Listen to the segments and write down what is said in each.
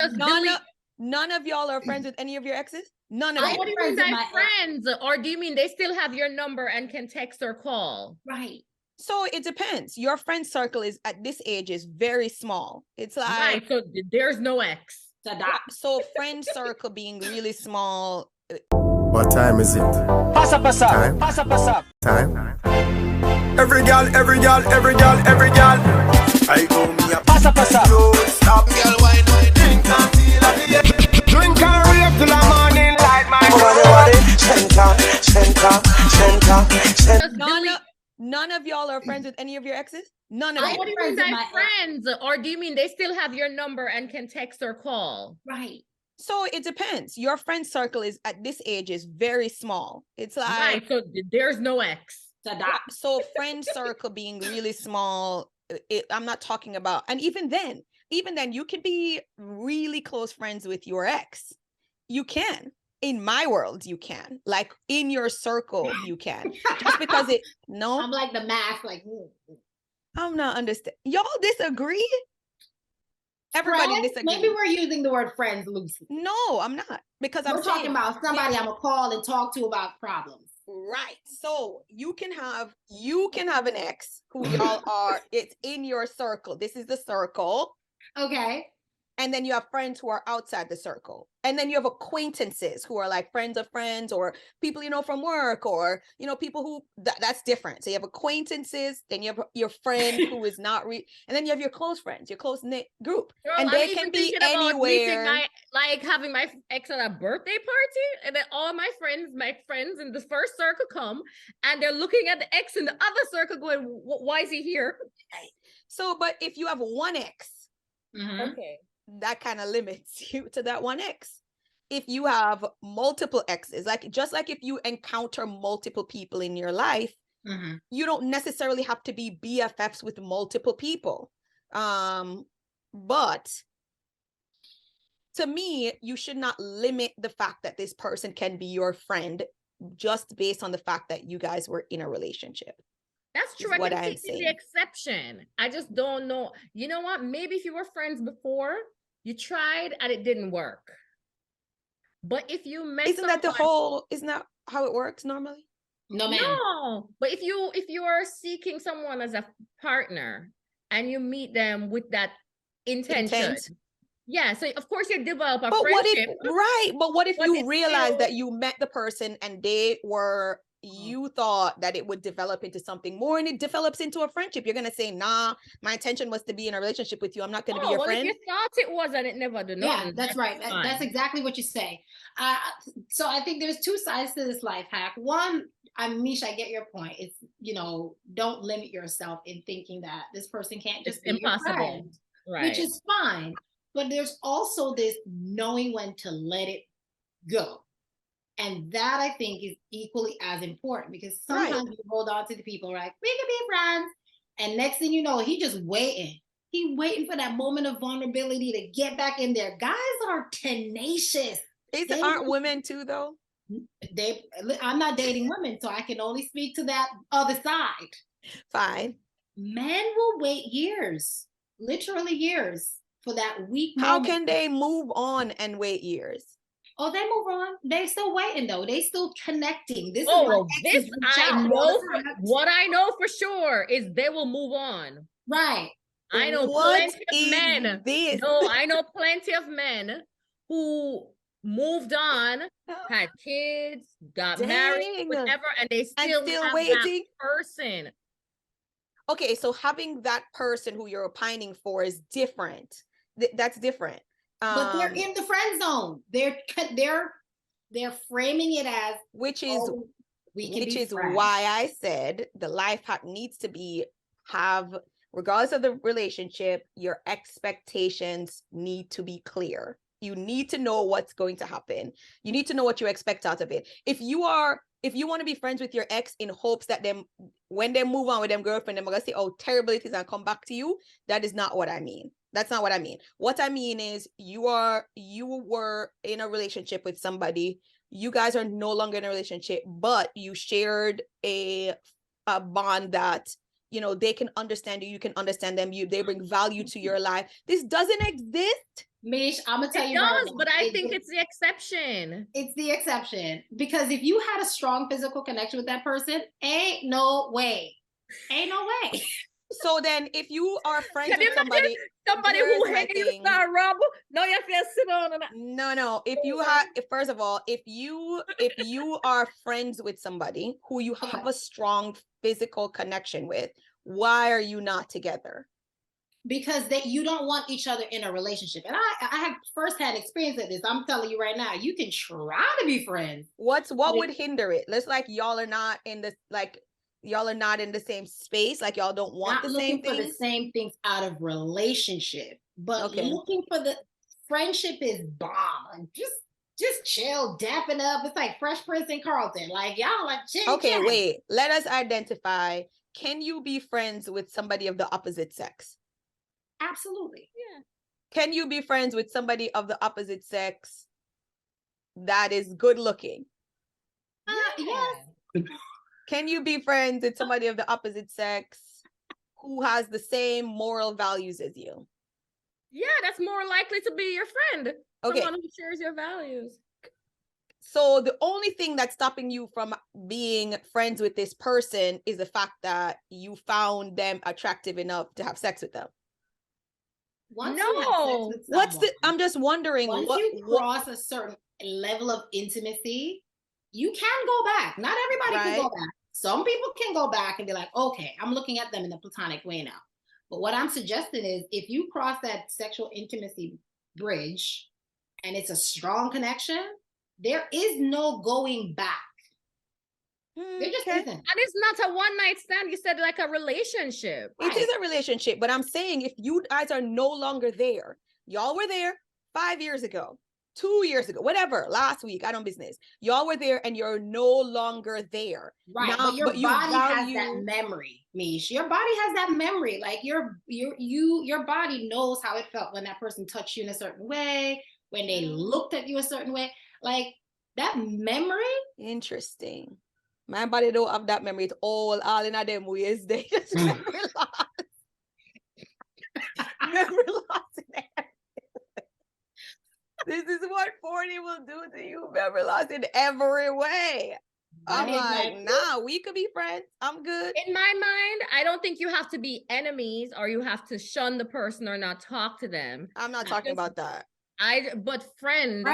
None of, none of y'all are friends with any of your exes? None of you. What do you mean by friends? Or do you mean they still have your number and can text or call? Right. So it depends. Your friend circle is at this age is very small. It's like right. So there's no ex. So friend circle being really small. What time is it? Passa. Time. Passa. Time. Every girl. I go me up. Passa. Don't stop, girl. Wine. Drink until I be. Drink and rave till the morning light. My Center. None of y'all are friends with any of your exes? None of you. What do you mean by friends? Or do you mean they still have your number and can text or call? Right. So it depends. Your friend circle is at this age is very small. It's like right. So there's no ex. So friend circle being really small. I'm not talking about, and even then, you can be really close friends with your ex. You can. In my world, you can. Like in your circle, you can. Just because no. I'm like the math, like. I'm not understand. Y'all disagree? Everybody friends? disagree. Maybe we're using the word friends loosely. No, I'm not. Because we're talking about somebody I'm gonna call and talk to about problems. Right. So you can have an ex who y'all are, it's in your circle. This is the circle. Okay. And then you have friends who are outside the circle. And then you have acquaintances who are like friends of friends or people, from work or, people who that's different. So you have acquaintances, then you have your friend who is not and then you have your close friends, your close knit group. Girl, and they can be anywhere. Like having my ex at a birthday party and then all my friends in the first circle come and they're looking at the ex in the other circle going, why is he here? So, but if you have one ex, okay, that kind of limits you to that one ex. If you have multiple exes, just like if you encounter multiple people in your life, you don't necessarily have to be BFFs with multiple people. But to me, you should not limit the fact that this person can be your friend just based on the fact that you guys were in a relationship. That's true. I can take the exception. I just don't know. You know what? Maybe if you were friends before, you tried and it didn't work. But if you met isn't that how it works normally? No, ma'am. No. But if you are seeking someone as a partner and you meet them with that intention. Yeah, so of course you develop a friendship. But what if you realize that you met the person and you thought that it would develop into something more and it develops into a friendship? You're gonna say, nah, my intention was to be in a relationship with you. I'm not gonna be your friend. If you thought it was and it never did. Yeah, that's right. That's exactly what you say. So I think there's two sides to this life hack. One, Misha, I get your point. It's, don't limit yourself in thinking that this person can't just be impossible. Your friend, right? Which is fine. But there's also this knowing when to let it go. And that I think is equally as important because sometimes you hold on to the people, right? We can be friends. And next thing you know, he just waiting. He waiting for that moment of vulnerability to get back in there. Guys are tenacious. Aren't women too, though? I'm not dating women, so I can only speak to that other side. Fine. Men will wait years, literally years, for that weak moment. How can they move on and wait years? Oh, they move on. They still waiting though. They still connecting. What I know for sure is they will move on. Right. I know plenty of men. No, I know plenty of men who moved on, had kids, got married, whatever, and they still have waiting. That person. Okay, so having that person who you're opining for is different. That's different. But they're in the friend zone. They're framing it as which is why I said the life hack needs to have regardless of the relationship, your expectations need to be clear. You need to know what's going to happen. You need to know what you expect out of it. If you want to be friends with your ex in hopes that when they move on with them girlfriend, they're gonna say, oh, terrible it is and come back to you. That is not what I mean. That's not what I mean. What I mean is you were in a relationship with somebody. You guys are no longer in a relationship, but you shared a bond that, they can understand you. You can understand them. They bring value to your life. This doesn't exist Mish, I'm gonna tell it you right does, now, but I think it's the exception. It's the exception, because if you had a strong physical connection with that person, ain't no way. So then, if you are friends with somebody who hates you, Rob, no, you feel sit on. No. If you have, first of all, if you are friends with somebody who you have a strong physical connection with, why are you not together? Because you don't want each other in a relationship. And I have firsthand experience at this. I'm telling you right now, you can try to be friends. What would hinder it? Let's like y'all are not in the same space. Like y'all don't want the same things. Not looking for the same things out of relationship, but looking for the friendship is bomb. Just chill, dapping up. It's like Fresh Prince and Carlton. Like y'all like chill. Okay, wait. Let us identify. Can you be friends with somebody of the opposite sex? Absolutely. Yeah. Can you be friends with somebody of the opposite sex that is good looking? Yes. Can you be friends with somebody of the opposite sex who has the same moral values as you? Yeah, that's more likely to be your friend. Okay. Someone who shares your values. So the only thing that's stopping you from being friends with this person is the fact that you found them attractive enough to have sex with them. I'm just wondering. Once you cross a certain level of intimacy, you can go back. Not everybody can go back. Some people can go back and be like, okay, I'm looking at them in a platonic way now. But what I'm suggesting is if you cross that sexual intimacy bridge and it's a strong connection, there is no going back. There just isn't. And it's not a one-night stand. You said like a relationship. It is a relationship, but I'm saying if you guys are no longer there, y'all were there 5 years ago, 2 years ago, whatever, last week, I don't business. Y'all were there and you're no longer there. Right, now, but your body has that memory, Mish. Your body has that memory. Like your body knows how it felt when that person touched you in a certain way, when they looked at you a certain way. Like that memory. Interesting. My body don't have that memory. It's all in a them ways. They just memory loss. Memory loss in every. This is what 40 will do to you. Memory loss in every way. I'm like, nah, we could be friends. I'm good. In my mind, I don't think you have to be enemies or you have to shun the person or not talk to them. I'm not talking about that. Friends?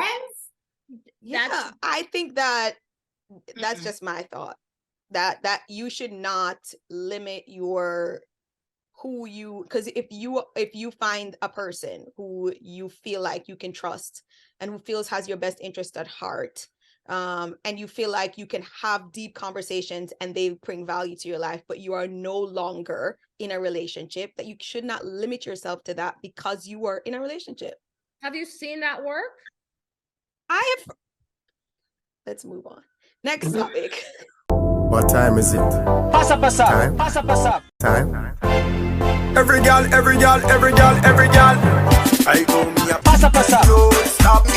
Yeah, I think that's just my thought. That you should not limit your because if you find a person who you feel like you can trust and who feels has your best interest at heart, and you feel like you can have deep conversations and they bring value to your life, but you are no longer in a relationship, that you should not limit yourself to that because you are in a relationship. Have you seen that work? I have. Let's move on. Next topic. What time is it? Passa. Time. Every girl. I go me a passa. Don't stop me